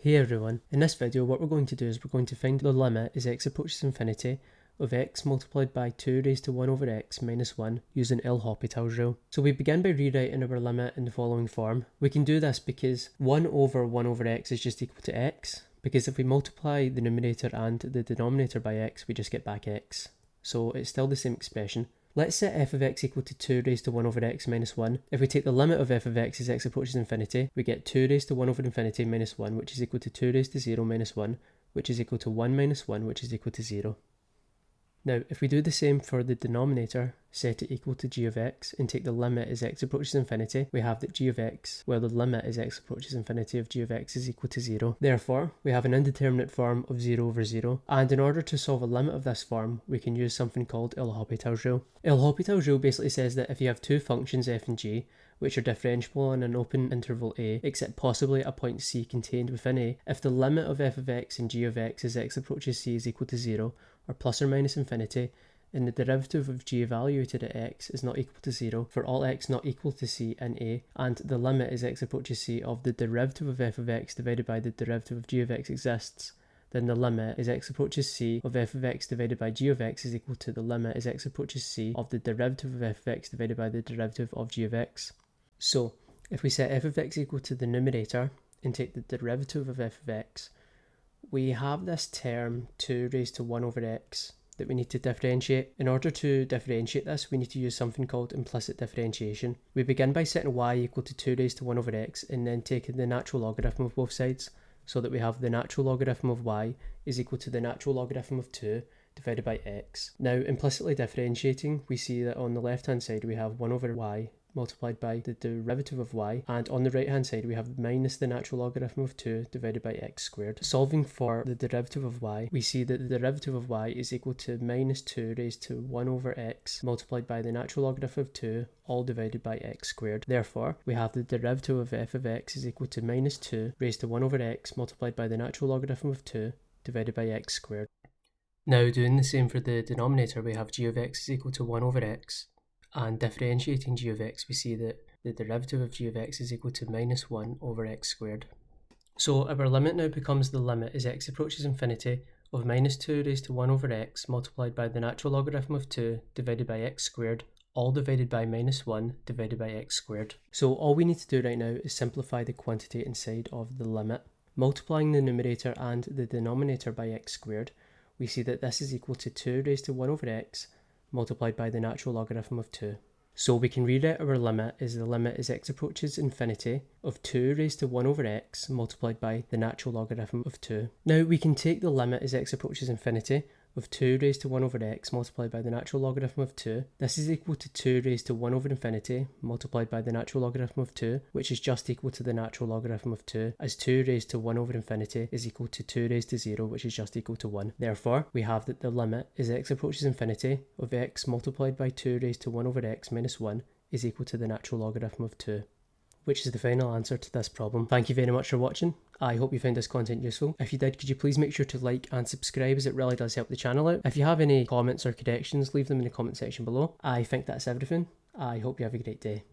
Hey everyone, in this video what we're going to do is we're going to find the limit as x approaches infinity of x multiplied by 2 raised to 1 over x minus 1 using L'Hopital's rule. So we begin by rewriting our limit in the following form. We can do this because 1 over x is just equal to x, because if we multiply the numerator and the denominator by x we just get back x. So it's still the same expression. Let's set f of x equal to 2 raised to 1 over x minus 1. If we take the limit of f of x as x approaches infinity, we get 2 raised to 1 over infinity minus 1, which is equal to 2 raised to 0 minus 1, which is equal to 1 minus 1, which is equal to 0. Now, if we do the same for the denominator, set it equal to g of x, and take the limit as x approaches infinity, we have that g of x, where the limit as x approaches infinity of g of x is equal to 0. Therefore, we have an indeterminate form of 0 over 0, and in order to solve a limit of this form, we can use something called L'Hopital's rule. L'Hopital's rule basically says that if you have two functions f and g, which are differentiable in an open interval a, except possibly a point c contained within a, if the limit of f of x and g of x as x approaches c is equal to 0, or plus or minus infinity, and the derivative of g evaluated at x is not equal to 0 for all x not equal to c in a, and the limit as x approaches c of the derivative of f of x divided by the derivative of g of x exists, then the limit as x approaches c of f of x divided by g of x is equal to the limit as x approaches c of the derivative of f of x divided by the derivative of g of x. So, if we set f of x equal to the numerator and take the derivative of f of x, we have this term 2 raised to 1 over x that we need to differentiate. In order to differentiate this, we need to use something called implicit differentiation. We begin by setting y equal to 2 raised to 1 over x and then taking the natural logarithm of both sides, so that we have the natural logarithm of y is equal to the natural logarithm of 2 divided by x. Now, implicitly differentiating, we see that on the left hand side we have 1 over y multiplied by the derivative of y, and on the right hand side we have minus the natural logarithm of 2 divided by x squared. Solving for the derivative of y, we see that the derivative of y is equal to minus 2 raised to 1 over x multiplied by the natural logarithm of 2 all divided by x squared. Therefore, we have the derivative of f of x is equal to minus 2 raised to 1 over x multiplied by the natural logarithm of 2 divided by x squared. Now, doing the same for the denominator, we have g of x is equal to 1 over x, and differentiating g of x, we see that the derivative of g of x is equal to minus 1 over x squared. So our limit now becomes the limit as x approaches infinity of minus 2 raised to 1 over x multiplied by the natural logarithm of 2 divided by x squared, all divided by minus 1 divided by x squared. So all we need to do right now is simplify the quantity inside of the limit. Multiplying the numerator and the denominator by x squared, we see that this is equal to 2 raised to 1 over x multiplied by the natural logarithm of 2. So we can rewrite our limit as the limit as x approaches infinity of 2 raised to 1 over x multiplied by the natural logarithm of 2. Now we can take the limit as x approaches infinity of 2 raised to 1 over x multiplied by the natural logarithm of 2. This is equal to 2 raised to 1 over infinity multiplied by the natural logarithm of 2, which is just equal to the natural logarithm of 2, as 2 raised to 1 over infinity is equal to 2 raised to 0, which is just equal to 1. Therefore, we have that the limit as x approaches infinity of x multiplied by 2 raised to 1 over x minus 1 is equal to the natural logarithm of 2, which is the final answer to this problem. Thank you very much for watching. I hope you found this content useful. If you did, could you please make sure to like and subscribe, as it really does help the channel out. If you have any comments or corrections, leave them in the comment section below. I think that's everything. I hope you have a great day.